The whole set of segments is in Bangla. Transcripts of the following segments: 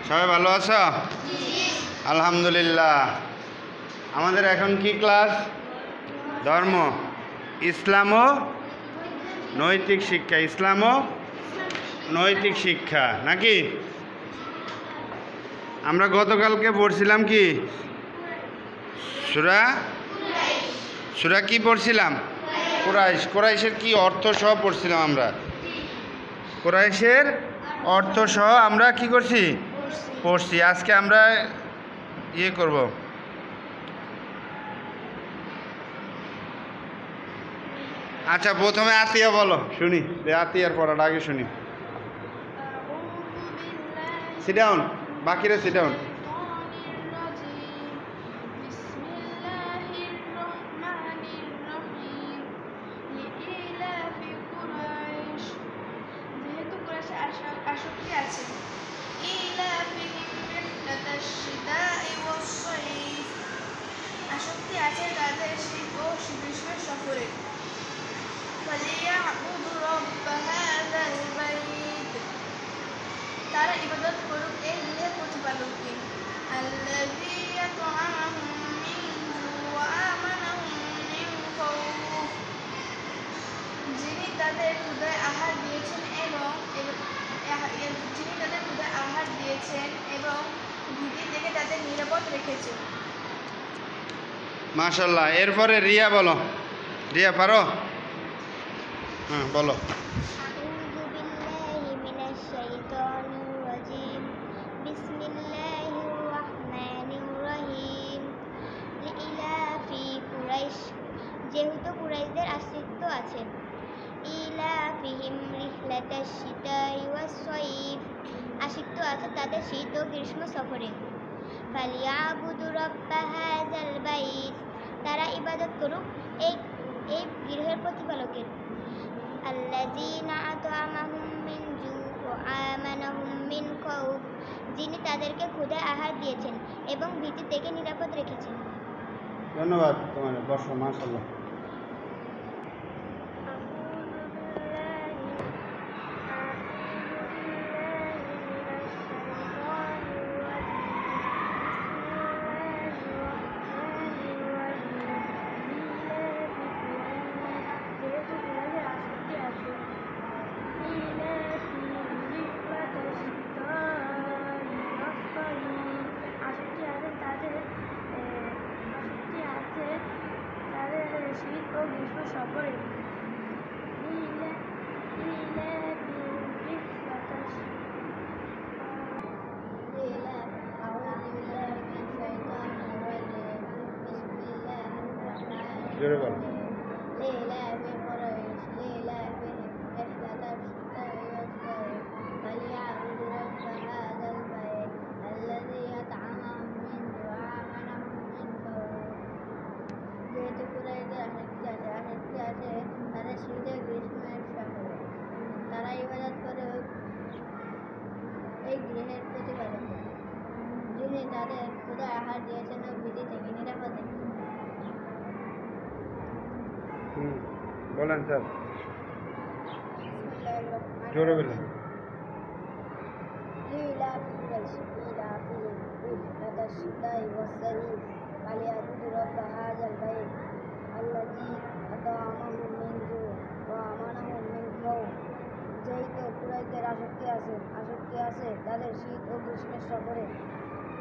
সবাই ভালো আছো? আলহামদুলিল্লাহ। আমাদের এখন কি ক্লাস? ধর্ম, ইসলাম ও নৈতিক শিক্ষা। ইসলাম ও নৈতিক শিক্ষা নাকি? আমরা গতকালকে পড়ছিলাম কি সূরা সূরা কি পড়ছিলাম? কুরাইশ। কুরাইশের কি অর্থ সহ পড়ছিলাম আমরা। কুরাইশের অর্থ সহ আমরা কি করছি? পড়ছি। আজকে আমরা ইয়ে করব, আচ্ছা প্রথমে আতিয়া বলো, শুনি। আতিয়ার পড়াটা আগে শুনি। সিট ডাউন, বাকিরা সিট ডাউন। আসক্তি আছে আসক্তি আছে তাদের শীত ও গ্রীষ্মের সফরে। তারা ইবাদত করুক এই গৃহের প্রতিপালককে, আল্লাযী আত'আমাহুম মিন জু' ওয়া আমানাহুম মিন খাউফ, যিনি তাদের ক্ষুধায় আহার দিয়েছেন এবং ভীতি থেকে তাদের নিরাপদ রেখেছেন। মাশাআল্লাহ। এরপরে রিয়া বলো। রিয়া পারো? হ্যাঁ বলো। আউযু বিল্লাহি মিনাশ শাইতানির রাজীম। বিসমিল্লাহির রাহমানির রহিম। লিইলাফি কুরাইশ, যেহেতু কুরাইশদের আসক্তি আছে। ইলাফিহিম রিহলাতাশ শিতাই ওয়াস সাইফ, আসক্তি আছে তাদের শীত ও গ্রীষ্ম সফরে। ফালিয়াবুদু রাব্বা হাযাল বাইত, তারা ইবাদত করুক এই গৃহের প্রতিপালকের। আল্লাযীনা আত'আমাহুম মিন জু' ওয়া আমানাহুম মিন খাউফ, যিনি তাদেরকে ক্ষুধায় আহার দিয়েছেন এবং ভীতি থেকে নিরাপদ রেখেছেন। ধন্যবাদ তোমার। বসো। মাশাআল্লাহ। শীত ও গ্রীষ্ম সফরে। জোরে বলো। যেহেতু কুরাইশদের আসক্তি আছে তাদের শীতে গ্রীষ্মের সফরে। তারা ইবাদত করে এই গৃহের প্রতিপালক, যিনি তাদের ক্ষুধায় আহার দিয়েছেন ও ভীতি থেকে নিরাপদ রেখেছেন। বলেন স্যার, জোরে বলেন। লিইলাফি কুরাইশ ইলাফিহিম রিহলাতাশ শিতাই ওয়াস সাইফ ফালিয়াবুদু রাব্বা হাযাল বাইত আল্লাযী আত'আমাহুম মিন জু' ওয়া আমানাহুম মিন খাউফ, যেহেতু কুরাইশদের আসক্তি আছে তাদের শীত ও গ্রীষ্মের সফরে।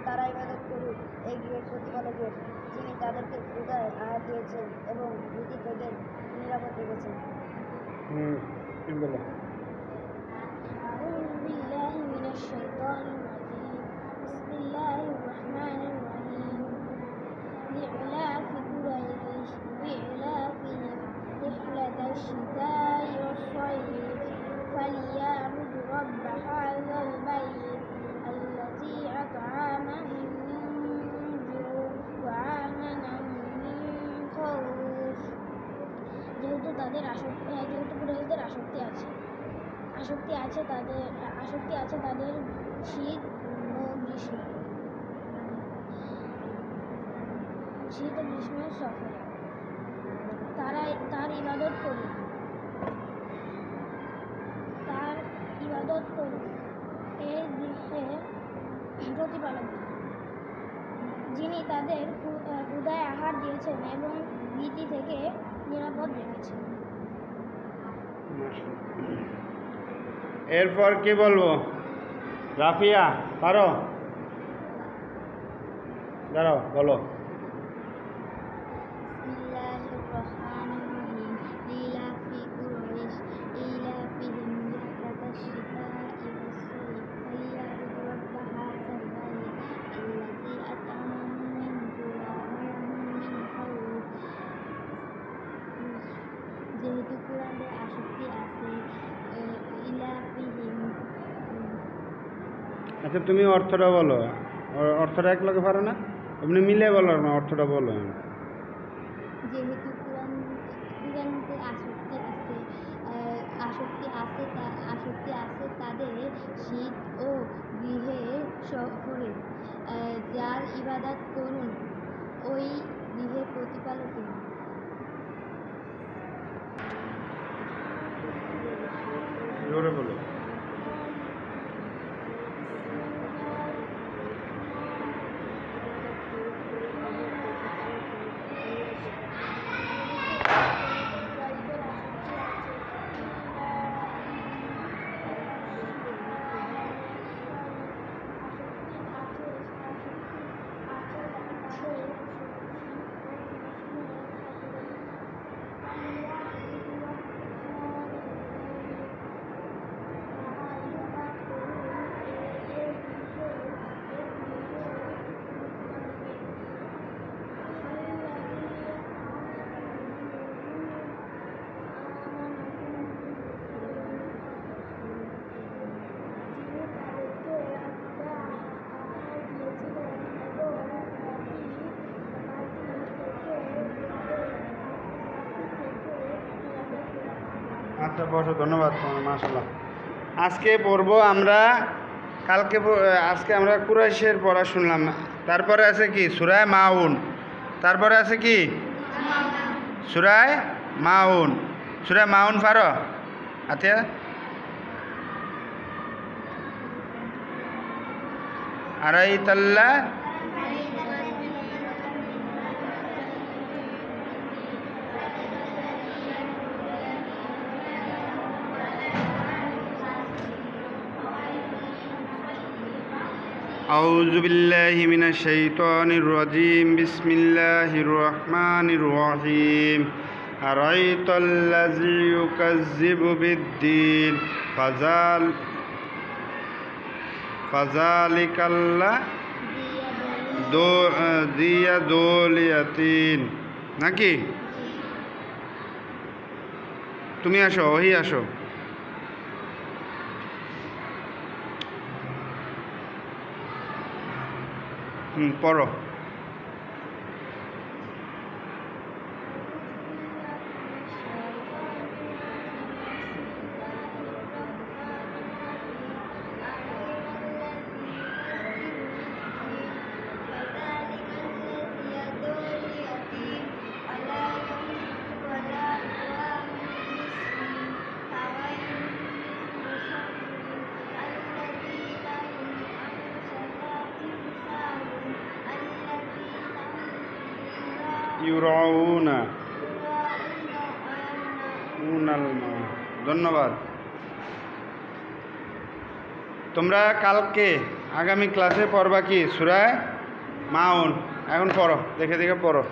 তারা ইবাদত করুক এই গৃহের প্রতিপালকের, যিনি তাদেরকে ক্ষুধায় আহার দিয়েছেন এবং ভীতি থেকে নিরাপদ রেখেছেন। কি বলো? أعوذ بالله من الشيطان الرجيم. بسم الله الرحمن الرحيم. لإعلاف قريش وإعلافهم رحلة الشتاء والصيف فليعبدوا رب هذا البيت الذي أطعمهم من جوع وآمنهم من خوف। যেহেতু কুরাইশদের আসক্তি আছে তাদের শীত ও গ্রীষ্মের সফরে। তারা তার ইবাদত করুক এই গৃহে প্রতিপালক, যিনি তাদের ক্ষুধায় আহার দিয়েছেন এবং ভীতি থেকে নিরাপদ রেখেছেন। এরপর কি বলবো? রাফিয়া পারো? দাঁড়াও, বলো। বিসমিল্লাহির রহমানির রহিম। লিইলাফি কুরাইশ ইলাফিহিম রিহলাতাশ শিতাই ওয়াস-সাইফ ফালিয়াবুদু রাব্ব হাযাল বাইত আল্লাযী আত'আমাহুম মিন জু'ইন ওয়া আমানাহুম মিন খাউফ। যেহেতু কোরআনে আসক্তি আছে, ইলাফিহিম, আচ্ছা, তুমি অর্থটা বলো। অর্থটা এক লগে পারো না? এমনি মিলে বলো না, অর্থটা বলো। যেহেতু কোরআনতে আসক্তি আছে তাদের শীত ও গৃহে সফরে, যার ইবাদত করুন ওই গৃহের প্রতিপালকের। জোরে বলো। আচ্ছা, বসো। ধন্যবাদ তোমার, মাশাআল্লাহ। আজকে পড়বো আমরা, আজকে আমরা কুরাইশের পড়া শুনলাম। তারপরে আছে কি? সূরা মাউন। তারপরে আছে কি? সূরা মাউন। সূরা মাউন পারো? আচ্ছা, আরাইতাল্লাহ أعوذ بالله من الشيطان الرجيم بسم الله الرحمن الرحيم أرأيت الذي يكذب بالدين فذلك ذي اليتين নাকি? তুমি আসো, ওহি আসো। পড়ো। ইউরাউনা উনাল মা। ধন্যবাদ। তোমরা কালকে আগামী ক্লাসে পড়বা কি? সূরা মাউন। এখন পড়ো, দেখে দেখে পড়ো।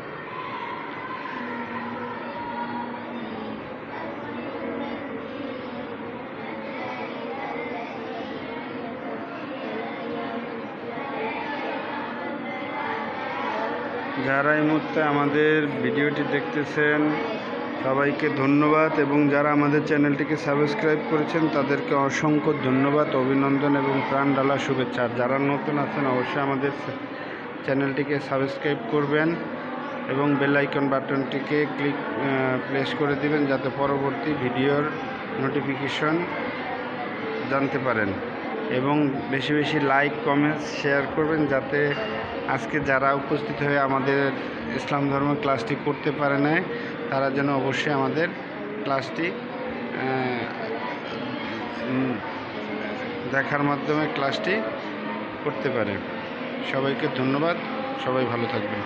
যারা এই মুহূর্তে আমাদের ভিডিওটি দেখতেছেন সবাইকে ধন্যবাদ, এবং যারা আমাদের চ্যানেলটিকে সাবস্ক্রাইব করেছেন তাদেরকে অসংখ্য ধন্যবাদ, অভিনন্দন এবং প্রাণ ঢালা শুভেচ্ছা। আর যারা নতুন আছেন অবশ্যই আমাদের চ্যানেলটিকে সাবস্ক্রাইব করবেন এবং বেল আইকন বাটনটিকে প্রেস করে দিবেন যাতে পরবর্তী ভিডিওর নোটিফিকেশন জানতে পারেন, এবং বেশি বেশি লাইক, কমেন্টস, শেয়ার করবেন যাতে আজকে যারা উপস্থিত হয়ে আমাদের ইসলাম ধর্ম ক্লাসটি করতে পারে না তারা যেন অবশ্যই আমাদের ক্লাসটি দেখার মাধ্যমে ক্লাসটি করতে পারে। সবাইকে ধন্যবাদ, সবাই ভালো থাকবেন।